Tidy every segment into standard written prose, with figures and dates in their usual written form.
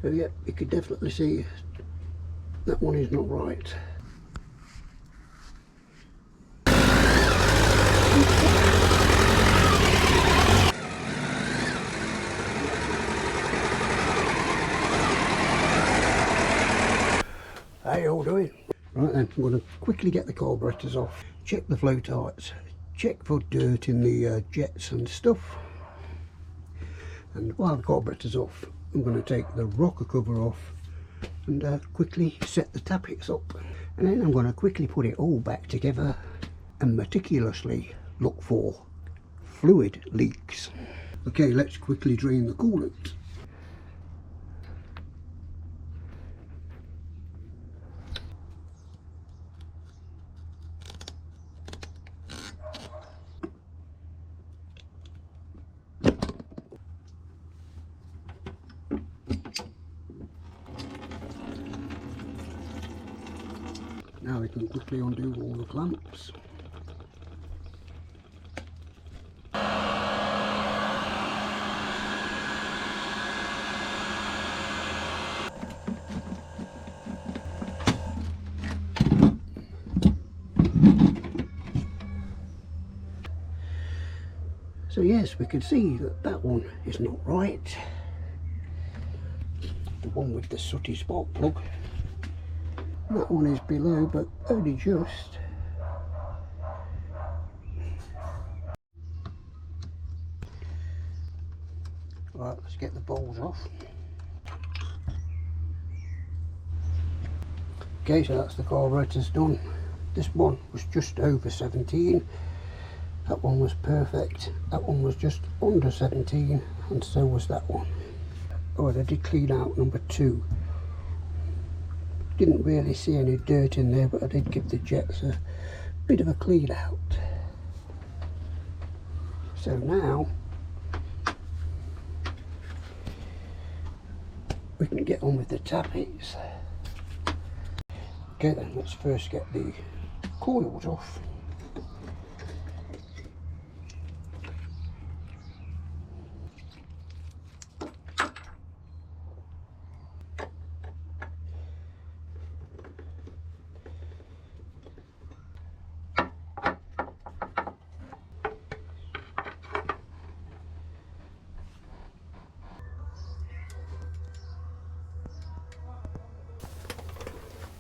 So yeah, you could definitely see that one is not right. How you all doing? Right then, I'm going to quickly get the carburetors off, check the flow tights, check for dirt in the jets and stuff. And while the carburetor's off, I'm going to take the rocker cover off and quickly set the tappets up. And then I'm going to quickly put it all back together and meticulously look for fluid leaks. Okay, let's quickly drain the coolant. Now we can quickly undo all the clamps. So yes, we can see that that one is not right. The one with the sooty spark plug. That one is below, but only just. Right, let's get the balls off. Okay, so that's the carburetors done. This one was just over 17. That one was perfect. That one was just under 17, and so was that one. Oh, I did clean out number 2. Didn't really see any dirt in there, but I did give the jets a bit of a clean out. So now we can get on with the tappets. Okay then, let's first get the coils off.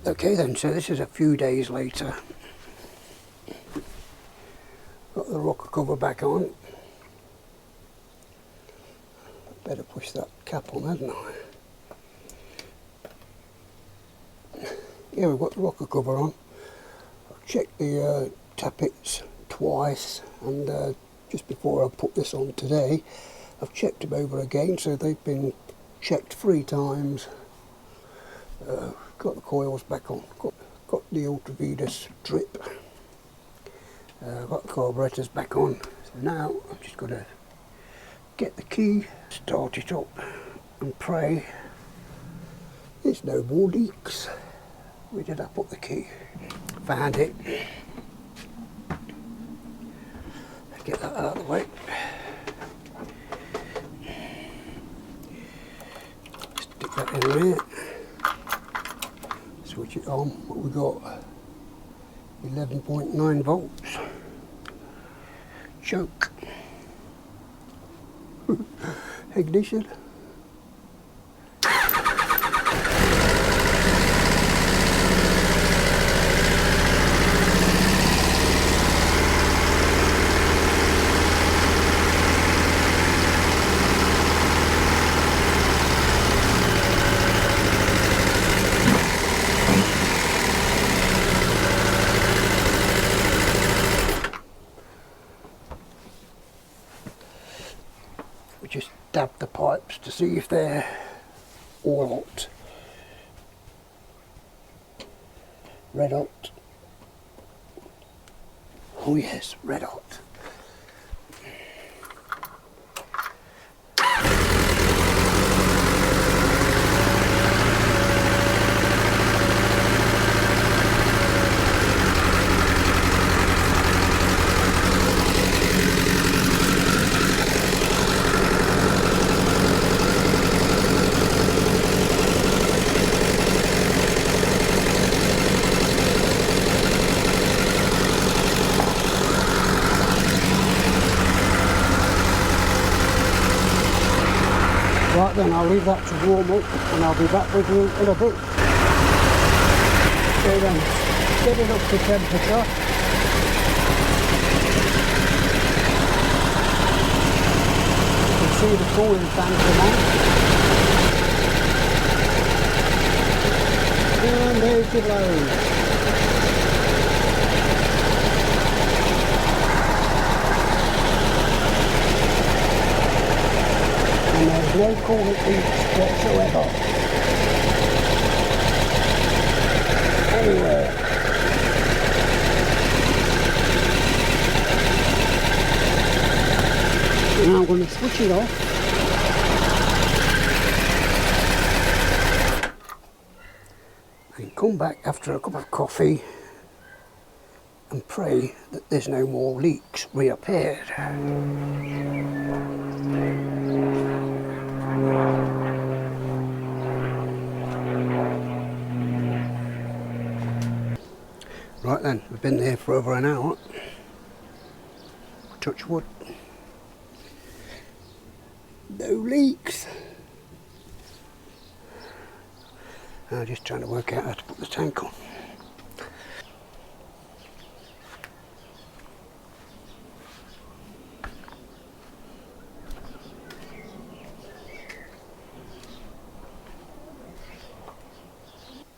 Okay then, so this is a few days later. Got the rocker cover back on. Better push that cap on, hadn't I? Yeah, we've got the rocker cover on. I've checked the tappets twice, and just before I put this on today, I've checked them over again, so they've been checked 3 times. Got the coils back on, got the ultraviolence drip, got the carburetors back on. So now I'm just going to get the key, start it up and pray there's no more leaks. Where did I put the key? Found it. Get that out of the way. Stick that in there. Switch it on. What we got? 11.9 volts. Choke. Ignition. Just dab the pipes to see if they're all hot. Red hot. Oh yes, red hot. Right then, I'll leave that to warm up and I'll be back with you in a bit. So then, get it up to temperature. You can see the cooling fan come on. And there's your blows. And there's no coolant leaks whatsoever. Anywhere. Now I'm going to switch it off. And come back after a cup of coffee and pray that there's no more leaks reappeared. Right then, we've been there for over an hour. Touch wood. No leaks. I'm just trying to work out how to put the tank on.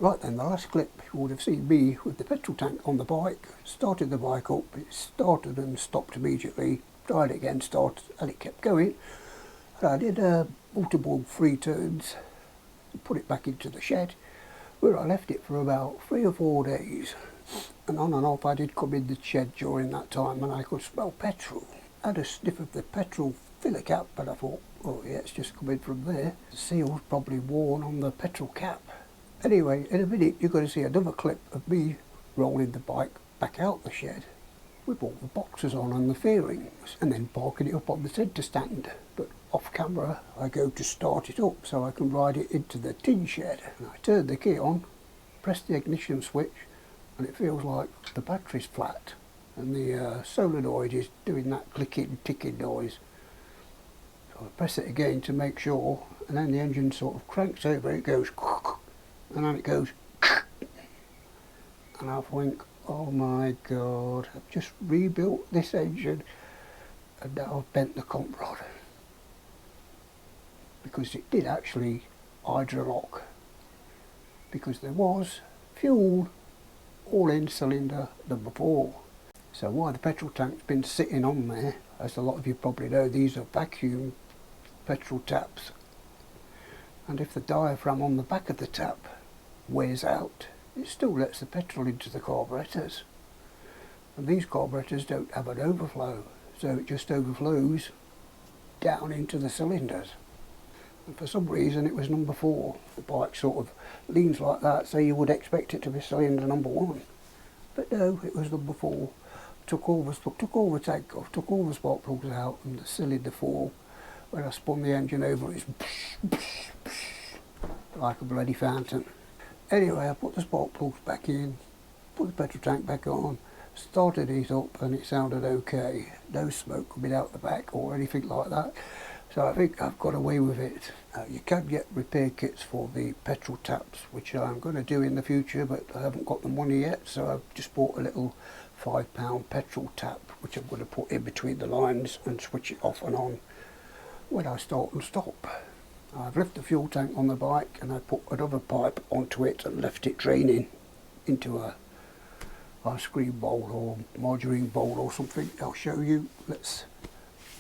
Right then, the last clip you would have seen me with the petrol tank on the bike. Started the bike up, it started and stopped immediately. Tried it again, started, and it kept going. And I did multiple 3 turns and put it back into the shed, where I left it for about 3 or 4 days. And on and off I did come in the shed during that time, and I could smell petrol. I had a sniff of the petrol filler cap, but I thought, oh yeah, it's just coming from there. The seal's probably worn on the petrol cap. Anyway, in a minute you're going to see another clip of me rolling the bike back out the shed with all the boxes on and the fairings, and then parking it up on the centre stand. But off camera I go to start it up so I can ride it into the tin shed. And I turn the key on, press the ignition switch, and it feels like the battery's flat and the solenoid is doing that clicking, ticking noise. So I press it again to make sure, and then the engine sort of cranks over, it goes and then it goes and I think, oh my god, I've just rebuilt this engine and now I've bent the comp rod, because it did actually hydrolock, because there was fuel all in cylinder number 4. So while the petrol tank's been sitting on there, as a lot of you probably know, these are vacuum petrol taps, and if the diaphragm on the back of the tap wears out, it still lets the petrol into the carburetors, and these carburetors don't have an overflow, so it just overflows down into the cylinders. And for some reason it was number 4. The bike sort of leans like that, so you would expect it to be cylinder number 1, but no, it was number 4. Took all the tank off, took all the spark plugs out, and the cylinder 4, when I spun the engine over, it's like a bloody fountain. Anyway, I put the spark plugs back in, put the petrol tank back on, started it up, and it sounded okay. No smoke coming out the back or anything like that. So I think I've got away with it. You can get repair kits for the petrol taps, which I'm going to do in the future, but I haven't got the money yet, so I've just bought a little £5 petrol tap, which I'm going to put in between the lines and switch it off and on when I start and stop. I've left the fuel tank on the bike, and I put another pipe onto it and left it draining into a ice cream bowl or margarine bowl or something. I'll show you.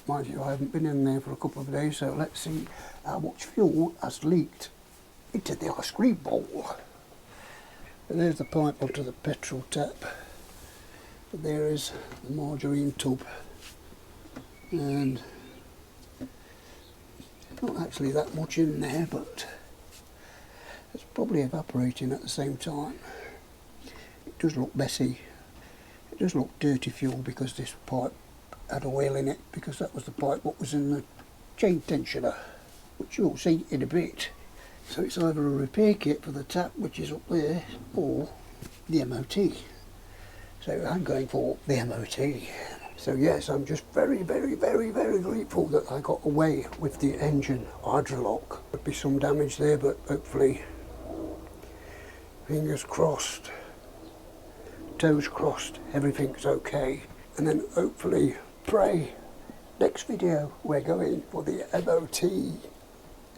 Mind you, I haven't been in there for a couple of days, so let's see how much fuel has leaked into the ice cream bowl. And there's the pipe onto the petrol tap. But there is the margarine tub, and not actually that much in there, but it's probably evaporating at the same time. It does look messy. It does look dirty fuel, because this pipe had oil in it, because that was the pipe what was in the chain tensioner, which you'll see in a bit. So it's either a repair kit for the tap, which is up there, or the MOT. So I'm going for the MOT. So yes, I'm just very grateful that I got away with the engine hydrolock. Could be some damage there, but hopefully, fingers crossed, toes crossed, everything's okay. And then hopefully, pray, next video we're going for the MOT.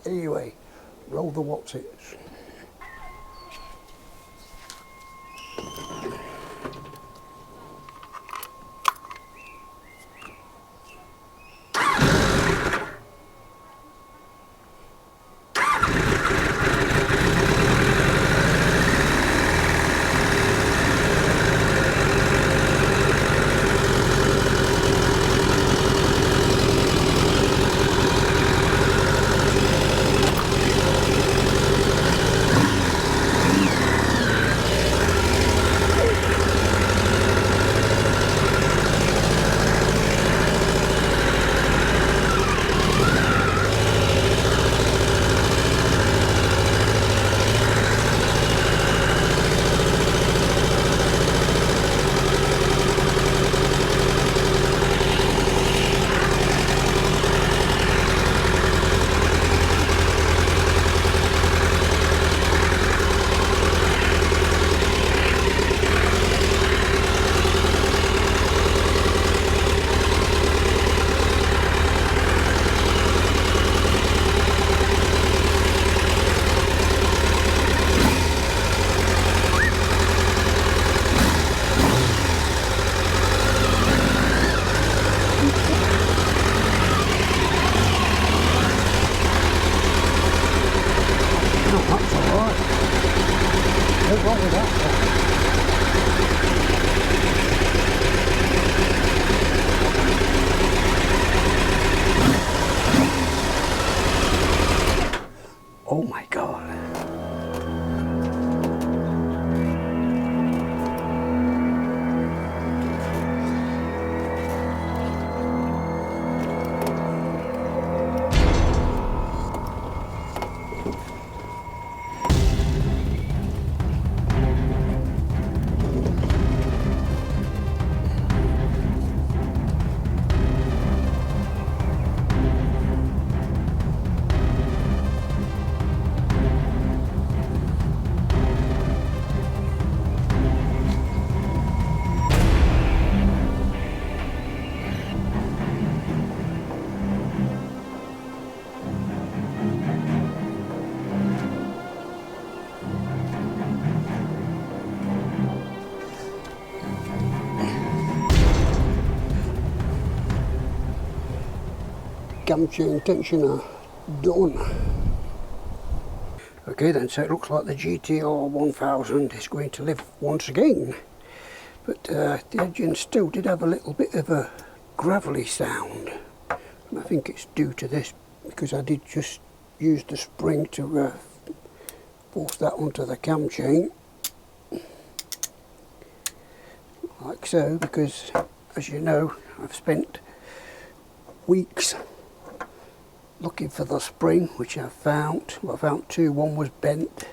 Anyway, roll the what's-its. Oh my God. Cam chain tensioner done. Okay then, so it looks like the GTR1000 is going to live once again, but the engine still did have a little bit of a gravelly sound, and I think it's due to this, because I did just use the spring to force that onto the cam chain like so, because as you know, I've spent weeks looking for the spring, which I found. Well, I found two. One was bent.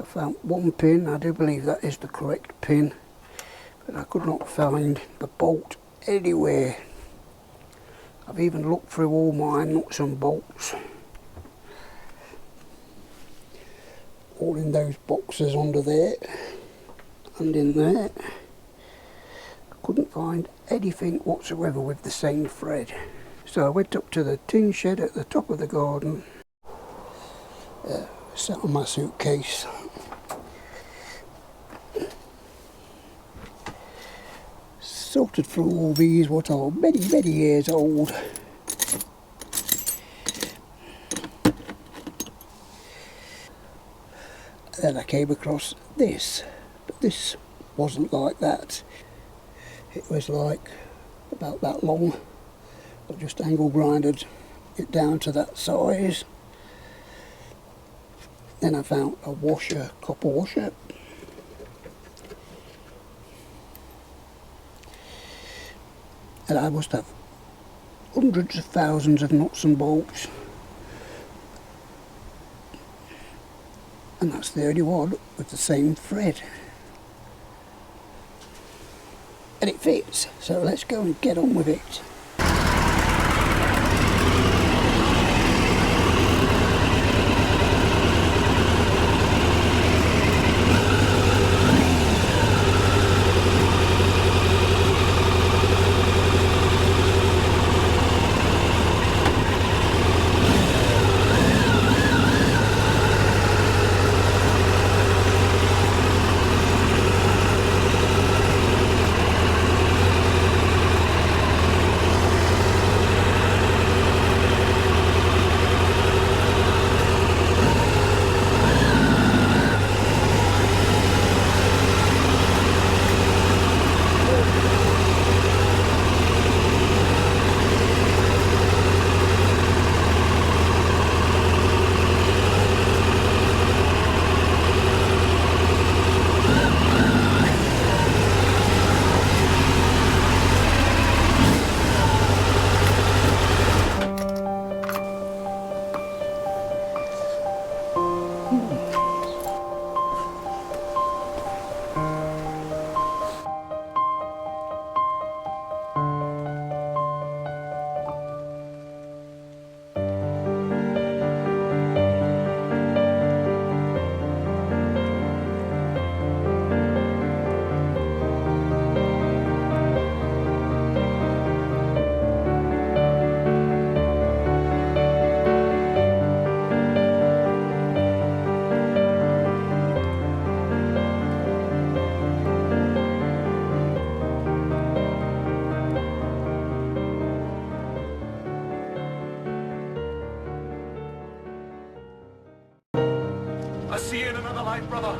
I found one pin. I do believe that is the correct pin, but I could not find the bolt anywhere. I've even looked through all my nuts and bolts, all in those boxes under there and in there. I couldn't find anything whatsoever with the same thread. So I went up to the tin shed at the top of the garden, sat on my suitcase, sorted through all these, what are many years old. Then I came across this, but this wasn't like that. It was like about that long. I just angle grinded it down to that size. Then I found a washer, copper washer. And I must have hundreds of thousands of nuts and bolts. And that's the only one with the same thread. and it fits. So let's go and get on with it. I see you in another life, brother.